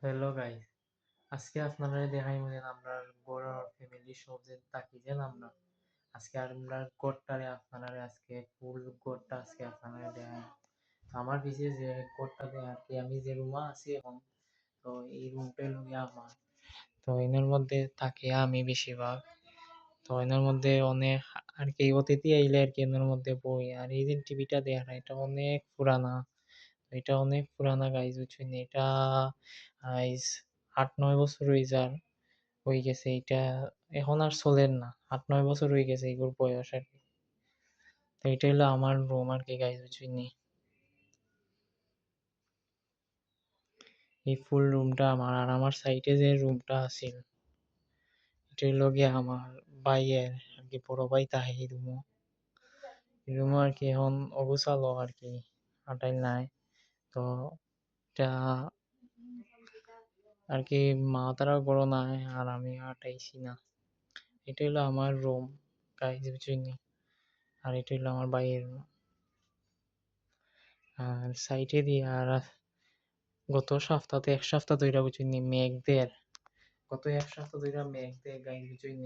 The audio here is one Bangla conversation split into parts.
হ্যালো গাইস, আজকে আপনারা দেখাই মনে আমরা বড় ফ্যামিলি সব যে থাকি যেন আমরা আজকে আর আমরা কোটটারে আপনারা আজকে ফুল কোটটা আজকে আপনারা দেখাই। আমার পিছে যে কোটটা দেয় আর কি আমি যে রুমা আছি এখন, তো এই রুমটা লইয়া আমার, তো এর মধ্যে থাকি আমি বেশিরভাগ। তো এর মধ্যে অনেক আর কি অতিথি আইলে আর কি এর মধ্যে বই আর এই যে টিভিটা দেখা এটা অনেক পুরানা। এটা অনেক পুরানা গাইজ বুঝছেন এটা আইজ 8-9 বছর হয়ে গেছে এটা এখন আর চলেন না 8-9 বছর হয়ে গেছে এগুলোর বয়স আর কি। তো এটা হলো আমার রুম আর কি গাইজ বুঝছেন এই ফুল রুমটা আমার আর আমার সাইডে যে রুমটা আছে এটা হলো গিয়ে আমার ভাইয়ের আর কি বড় ভাই তাহে এই রুমও আর কি এখন অগুছালো আর কি আটাই নাই। তো এটা আর কি মা তারা বড় নাই আর আমি আটাইছি না। এটা হলো আমার রুম গাইজ বুঝছেন আর এটা হলো আমার ভাইয়ের room। আর সাইডে দিয়ে আর গত সপ্তাহে এক সপ্তাহ ধইরা বুঝছেন মেঘ দের গত এক সপ্তাহ ধইরা মেঘ দেয় গাইজ বুঝছেন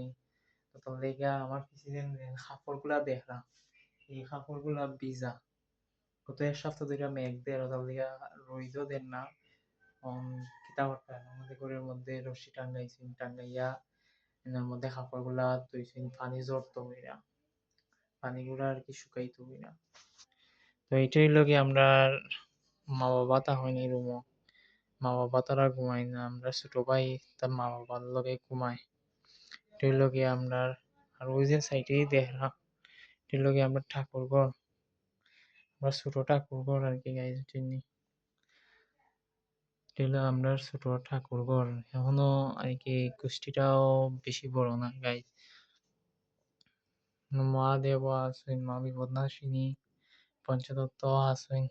তো তোর লেগা আমার কিছুদিন কাপড়গুলা দেখলাম এই কাপড়গুলা ভিজা গত এক সপ্তাহ ধইরা মেঘ দেয় তোর লেগা রইদও দেন না। কিতা করতে আমাদের ঘরের মধ্যে রশি টাঙ্গাইছেন টাঙ্গাইয়া এর মধ্যে কাপড়গুলা ধুইছেন পানি জড়তো হইরা পানিগুলা আর কি শুকাইতো হইরা। তো এইটাই লগে আমরা মা বাবা তা হয়নি রুমও মা বাবা তারা ঘুমায় না আমরা ছোট ভাই তার মা বাবার লগে ঘুমায়। এটাই লগে আমরা আর ওই যে সাইডেই দেখলাম এটাই লগে আমরা ঠাকুর ঘর আমরা ছোট ঠাকুর ঘর আর কি গাইজ চিনি এটা হলো আমরা ছোট ঠাকুর ঘর এখনো আর কি গোষ্ঠীটাও বেশি বড় না গাইজ মা দেব আছেন মা বিপদনাশিনী পঞ্চতত্ত্ব আছেন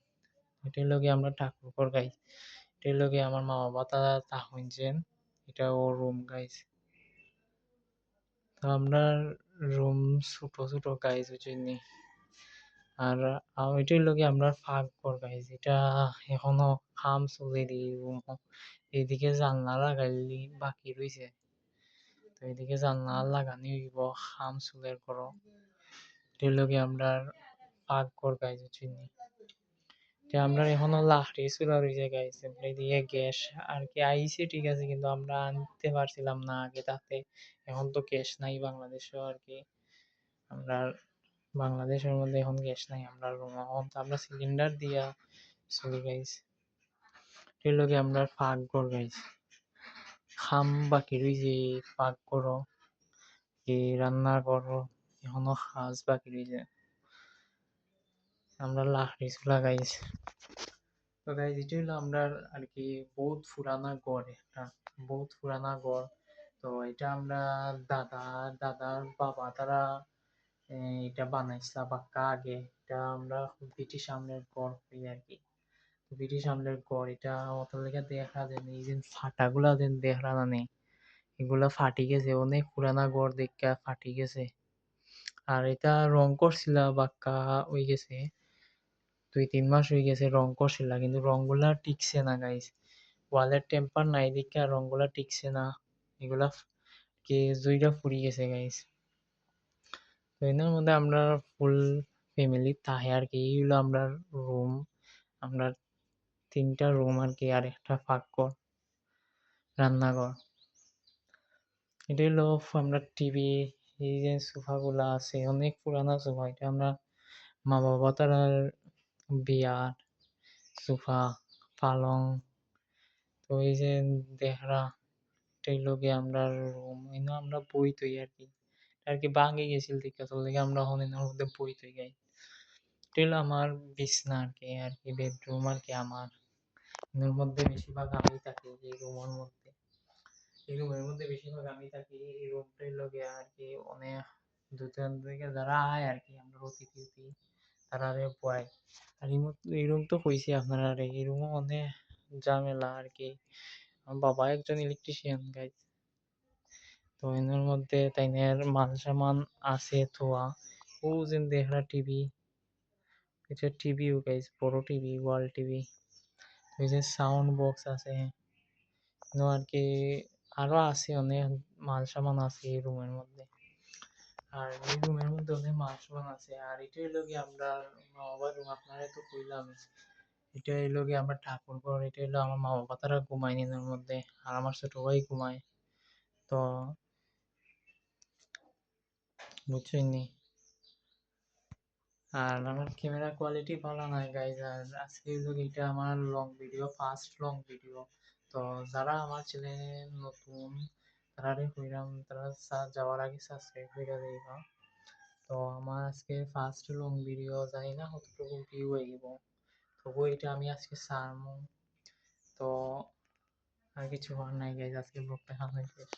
এটাই লগে আমরা ঠাকুর ঘর গাইজ এটাই লগে আমার মা বাবা তারা তা হইছেন এটা ও রুম গাইজ। তো আমরা রুম ছোট ছোট গাইজ বুঝছেন আর এটাই লগে আমরা ফাঁক ঘর গাইজ এটা এখনো কাম চলে এই রুম এইদিকে জানলা লাগাইলি বাকি রয়েছে। তো এদিকে জানলা লাগানি হইব খাম চুলের করো এটাই লগে আমরা ফাঁক ঘর গাইজ বুঝছেন আমরা এখনো লাকড়ি চুলা রয়েছে গাইজ এদিকে গ্যাস আর কি আইছে ঠিক আছে কিন্তু আমরা আনতে পারছিলাম না আগে তাতে এখন তো গ্যাস নাই বাংলাদেশেও আর কি আমরা বাংলাদেশের মধ্যে এখন গ্যাস নাই আমরা এখন তো আমরা সিলিন্ডার দিয়া চলি গাইজ এর লগে আমরা ফাঁক ঘর গাইজ খাম বাকি রয়েছে ফাঁক ঘর এই রান্না ঘর এখনো কাজ বাকি রয়েছে আমরা লাকড়ি চুলা গাইজ। তো গাইজ এটা হলো আমরা আর কি বহুত পুরানা ঘর একটা বহুত পুরানা ঘর। তো এটা আমরা দাদা দাদার বাবা তারা এটা বানাইছিল পাক্কা আগে এটা আমরা ব্রিটিশ আমলের ঘর হই আর কি ব্রিটিশ আমলের ঘর এটা অত লেগে দেখা যায় এই যে ফাটাগুলা যেন দেখা জানে এগুলা ফাটি গেছে অনেক পুরানা ঘর দেখা ফাটি গেছে আর এটা রং করছিল বাক্কা হয়ে গেছে 2-3 মাস হয়ে গেছে রং করছিল কিন্তু রংগুলা টিকছে না গাইস ওয়ালের টেম্পার নাই দেখে রংগুলা টিকছে না এগুলা কে জুইরা ফুরি গেছে গাইস। তো এর মধ্যে আমরা ফুল ফ্যামিলি তাহে আর কি এই হলো আমরা রুম আমরা 3টা রুম আর কি আর একটা ফাঁকঘর রান্নাঘর এটা হলো আমরা টিভি এই যে সোফা গুলা আছে অনেক পুরানা সোফা এটা আমরা মা বাবা তারা বিয়ার সোফা পালং তো এই যে দেখরা এটাই লগে আমরা রুম এনে আমরা বই তৈ আর কি ভাঙে গেছিল দেখে তো লাগে আমরা এখন এর মধ্যে বই তৈ গাই এটা হলো আমার বিছনা আর কি বেডরুম আর কি আমার এর মধ্যে বেশিরভাগ আমি থাকি এই রুমের মধ্যে এই রুমের মধ্যে বেশিরভাগ আমি থাকি এই রুমটাই লগে আর কি অনেক দূর থেকে যারা আয় আর কি আমরা অতিথি তারা বয় আর এই রুম তো কইছি আপনারা এই রুমও অনেক ঝামেলা আর কি আমার বাবা একজন ইলেকট্রিশিয়ান গাইজ। তো এর মধ্যে তাইনের মাল সামান আছে থোয়া ও যে দেখরা টিভি এটা টিভিও গাইজ বড় টিভি ওয়াল টিভি ওই যে সাউন্ড বক্স আছে তো আর কি আরো আছে অনেক মাল সামান আছে এই রুমের মধ্যে। আর এই রুমের মধ্যে অনেক মাল সামান আছে। আর এটা হইলো গিয়ে আমরা মা বাবার রুম, আপনারা তো কইলাম। এটা হইলো গিয়ে আমরা ঠাকুর ঘর, এটা হইলো আমার মা বাবা তারা ঘুমায় নিনের মধ্যে, আর আমার ছোট ভাই ঘুমায়। তো বুঝছেন নি। আর আমার ক্যামেরা কোয়ালিটি ভালো নয় গাইজ। আর আজকে হইলো গিয়ে এটা আমার long video, first long video. তো যারা আমার চ্যানেলে নতুন তারা কইরাম তারা যাওয়ার আগে সাবস্ক্রাইব করে দিবা। তো আমার আজকে ফার্স্ট লং ভিডিও, জানি না কতটুকু ভিউ আইব, তবু এটা আমি আজকে ছাড়মু। তো আর কিছু হওয়ার নাই গাইজ, আজকে ব্লগটা এখানে শেষ।